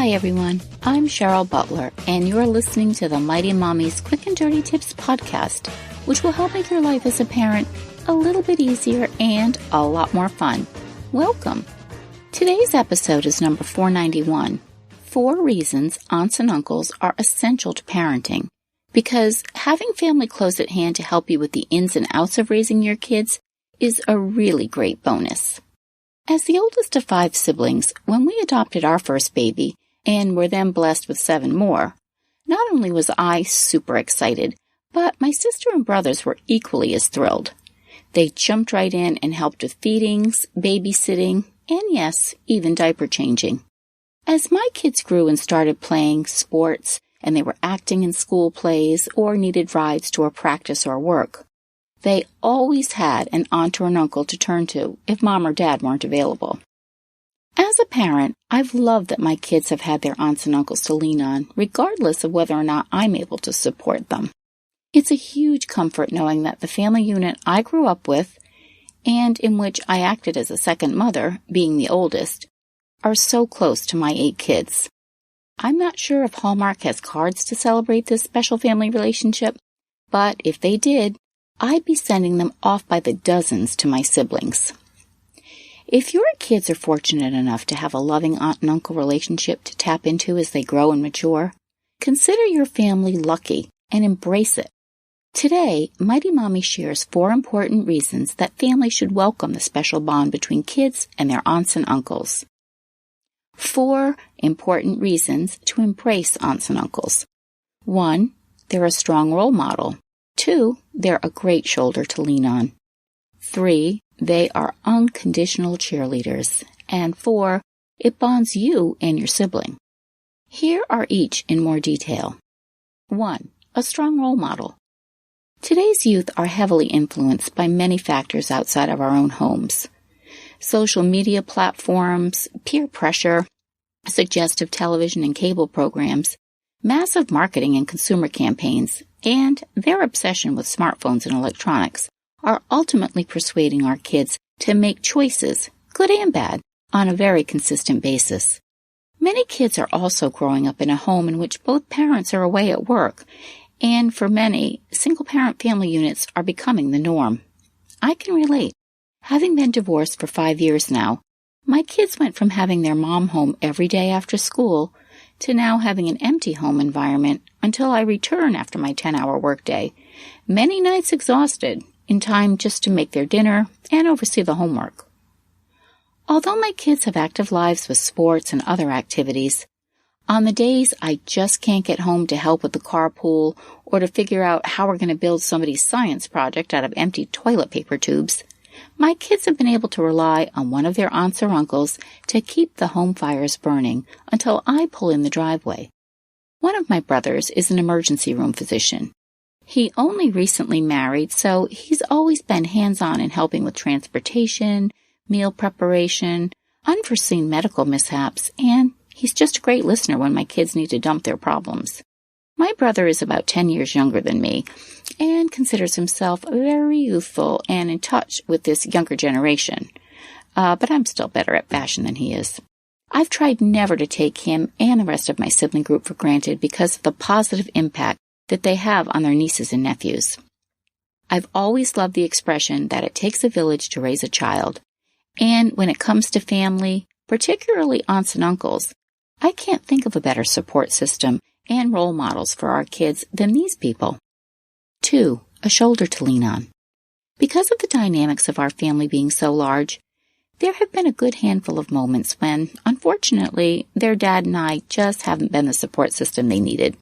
Hi everyone, I'm Cheryl Butler, and you're listening to the Mighty Mommy's Quick and Dirty Tips podcast, which will help make your life as a parent a little bit easier and a lot more fun. Welcome! Today's episode is number 491, 4 Reasons Aunts and Uncles Are Essential to Parenting. Because having family close at hand to help you with the ins and outs of raising your kids is a really great bonus. As the oldest of 5 siblings, when we adopted our first baby, and were then blessed with 7 more, not only was I super excited, but my sister and brothers were equally as thrilled. They jumped right in and helped with feedings, babysitting, and yes, even diaper changing. As my kids grew and started playing sports, and they were acting in school plays or needed rides to a practice or work, they always had an aunt or an uncle to turn to if mom or dad weren't available. As a parent, I've loved that my kids have had their aunts and uncles to lean on, regardless of whether or not I'm able to support them. It's a huge comfort knowing that the family unit I grew up with, and in which I acted as a second mother, being the oldest, are so close to my 8 kids. I'm not sure if Hallmark has cards to celebrate this special family relationship, but if they did, I'd be sending them off by the dozens to my siblings. If your kids are fortunate enough to have a loving aunt and uncle relationship to tap into as they grow and mature, consider your family lucky and embrace it. Today, Mighty Mommy shares 4 important reasons that families should welcome the special bond between kids and their aunts and uncles. 4 important reasons to embrace aunts and uncles. 1, they're a strong role model. 2, they're a great shoulder to lean on. 3, they are unconditional cheerleaders. And 4, it bonds you and your sibling. Here are each in more detail. 1, a strong role model. Today's youth are heavily influenced by many factors outside of our own homes. Social media platforms, peer pressure, suggestive television and cable programs, massive marketing and consumer campaigns, and their obsession with smartphones and electronics are ultimately persuading our kids to make choices, good and bad, on a very consistent basis. Many kids are also growing up in a home in which both parents are away at work, and for many, single-parent family units are becoming the norm. I can relate. Having been divorced for 5 years now, my kids went from having their mom home every day after school to now having an empty home environment until I return after my 10-hour workday, many nights exhausted, in time just to make their dinner and oversee the homework. Although my kids have active lives with sports and other activities, on the days I just can't get home to help with the carpool or to figure out how we're going to build somebody's science project out of empty toilet paper tubes, my kids have been able to rely on one of their aunts or uncles to keep the home fires burning until I pull in the driveway. One of my brothers is an emergency room physician. He only recently married, so he's always been hands-on in helping with transportation, meal preparation, unforeseen medical mishaps, and he's just a great listener when my kids need to dump their problems. My brother is about 10 years younger than me and considers himself very youthful and in touch with this younger generation. But I'm still better at fashion than he is. I've tried never to take him and the rest of my sibling group for granted because of the positive impact that they have on their nieces and nephews. I've always loved the expression that it takes a village to raise a child. And when it comes to family, particularly aunts and uncles, I can't think of a better support system and role models for our kids than these people. 2, a shoulder to lean on. Because of the dynamics of our family being so large, there have been a good handful of moments when, unfortunately, their dad and I just haven't been the support system they needed.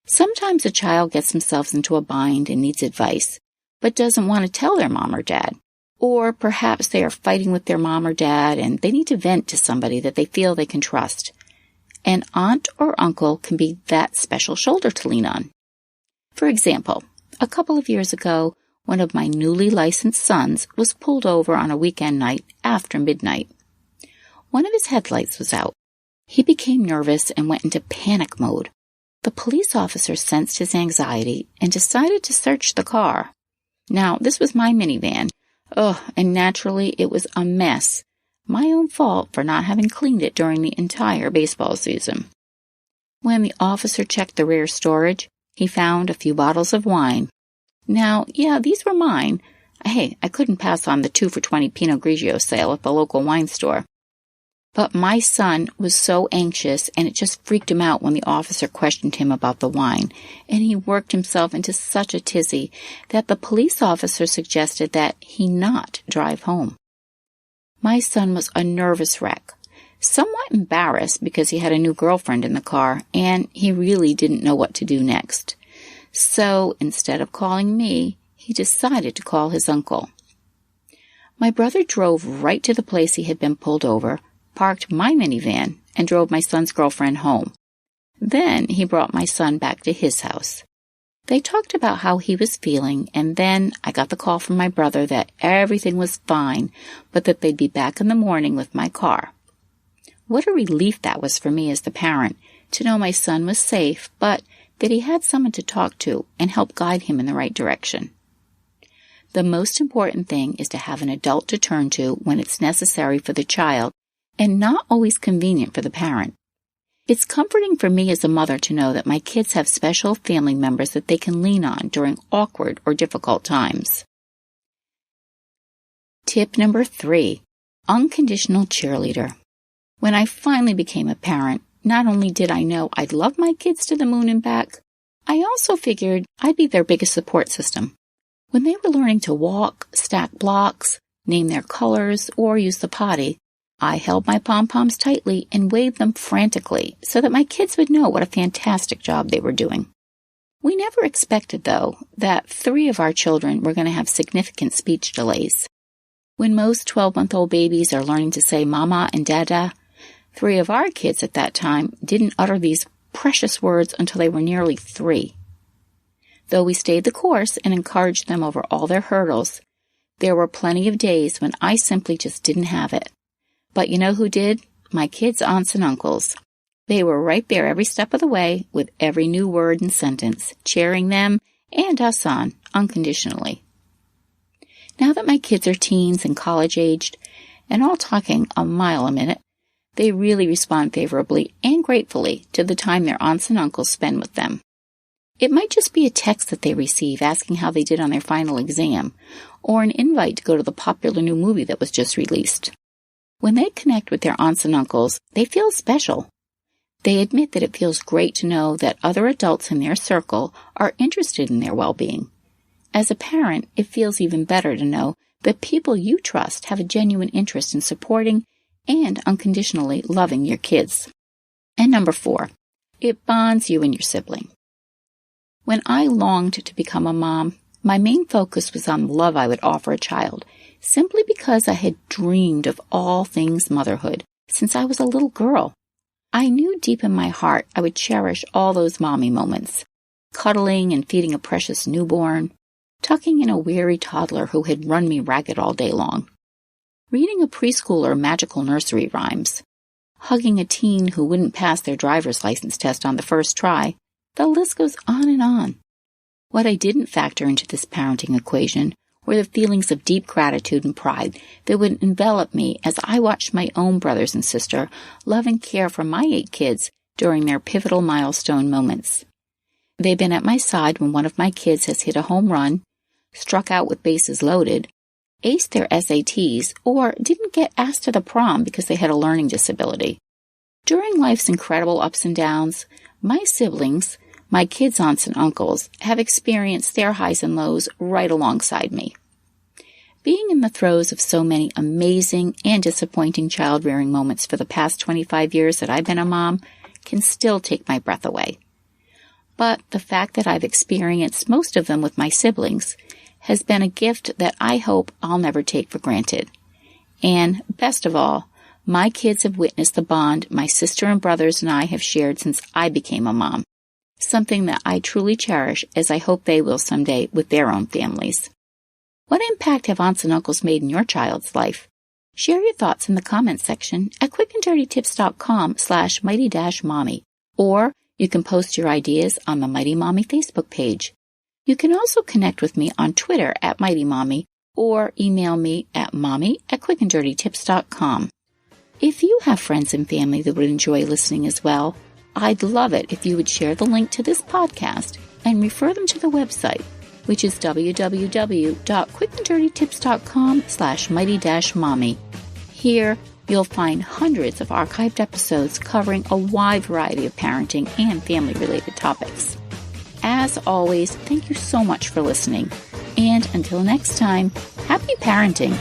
Sometimes a child gets themselves into a bind and needs advice, but doesn't want to tell their mom or dad. Or perhaps they are fighting with their mom or dad and they need to vent to somebody that they feel they can trust. An aunt or uncle can be that special shoulder to lean on. For example, a couple of years ago, one of my newly licensed sons was pulled over on a weekend night after midnight. One of his headlights was out. He became nervous and went into panic mode. The police officer sensed his anxiety and decided to search the car. Now, this was my minivan. And naturally, it was a mess. my own fault for not having cleaned it during the entire baseball season. When the officer checked the rear storage, he found a few bottles of wine. Now, yeah, these were mine. Hey, I couldn't pass on the 2 for $20 Pinot Grigio sale at the local wine store. But my son was so anxious, and it just freaked him out when the officer questioned him about the wine, and he worked himself into such a tizzy that the police officer suggested that he not drive home. My son was a nervous wreck, somewhat embarrassed because he had a new girlfriend in the car, and he really didn't know what to do next. So instead of calling me, he decided to call his uncle. My brother drove right to the place he had been pulled over, parked my minivan, and drove my son's girlfriend home. Then he brought my son back to his house. They talked about how he was feeling, and then I got the call from my brother that everything was fine, but that they'd be back in the morning with my car. What a relief that was for me as the parent, to know my son was safe, but that he had someone to talk to and help guide him in the right direction. The most important thing is to have an adult to turn to when it's necessary for the child, and not always convenient for the parent. It's comforting for me as a mother to know that my kids have special family members that they can lean on during awkward or difficult times. Tip number 3, unconditional cheerleader. When I finally became a parent, not only did I know I'd love my kids to the moon and back, I also figured I'd be their biggest support system. When they were learning to walk, stack blocks, name their colors, or use the potty, I held my pom-poms tightly and waved them frantically so that my kids would know what a fantastic job they were doing. We never expected, though, that 3 of our children were going to have significant speech delays. When most 12-month-old babies are learning to say mama and dada, 3 of our kids at that time didn't utter these precious words until they were nearly 3. Though we stayed the course and encouraged them over all their hurdles, there were plenty of days when I simply just didn't have it. But you know who did? My kids' aunts and uncles. They were right there every step of the way with every new word and sentence, cheering them and us on unconditionally. Now that my kids are teens and college-aged, and all talking a mile a minute, they really respond favorably and gratefully to the time their aunts and uncles spend with them. It might just be a text that they receive asking how they did on their final exam, or an invite to go to the popular new movie that was just released. When they connect with their aunts and uncles, they feel special. They admit that it feels great to know that other adults in their circle are interested in their well-being. As a parent, it feels even better to know that people you trust have a genuine interest in supporting and unconditionally loving your kids. And number 4, it bonds you and your sibling. When I longed to become a mom, my main focus was on the love I would offer a child, simply because I had dreamed of all things motherhood since I was a little girl. I knew deep in my heart I would cherish all those mommy moments, cuddling and feeding a precious newborn, tucking in a weary toddler who had run me ragged all day long, reading a preschooler magical nursery rhymes, hugging a teen who wouldn't pass their driver's license test on the first try. The list goes on and on. What I didn't factor into this parenting equation were the feelings of deep gratitude and pride that would envelop me as I watched my own brothers and sister love and care for my 8 kids during their pivotal milestone moments. They've been at my side when one of my kids has hit a home run, struck out with bases loaded, aced their SATs, or didn't get asked to the prom because they had a learning disability. During life's incredible ups and downs, my siblings, my kids' aunts and uncles, have experienced their highs and lows right alongside me. Being in the throes of so many amazing and disappointing child-rearing moments for the past 25 years that I've been a mom can still take my breath away. But the fact that I've experienced most of them with my siblings has been a gift that I hope I'll never take for granted. And best of all, my kids have witnessed the bond my sister and brothers and I have shared since I became a mom, something that I truly cherish as I hope they will someday with their own families. What impact have aunts and uncles made in your child's life? Share your thoughts in the comments section at quickanddirtytips.com/mighty-mommy, or you can post your ideas on the Mighty Mommy Facebook page. You can also connect with me on Twitter at Mighty Mommy, or email me at mommy@quickanddirtytips.com. If you have friends and family that would enjoy listening as well, I'd love it if you would share the link to this podcast and refer them to the website, which is www.quickanddirtytips.com/mighty-mommy. Here, you'll find hundreds of archived episodes covering a wide variety of parenting and family-related topics. As always, thank you so much for listening. And until next time, happy parenting!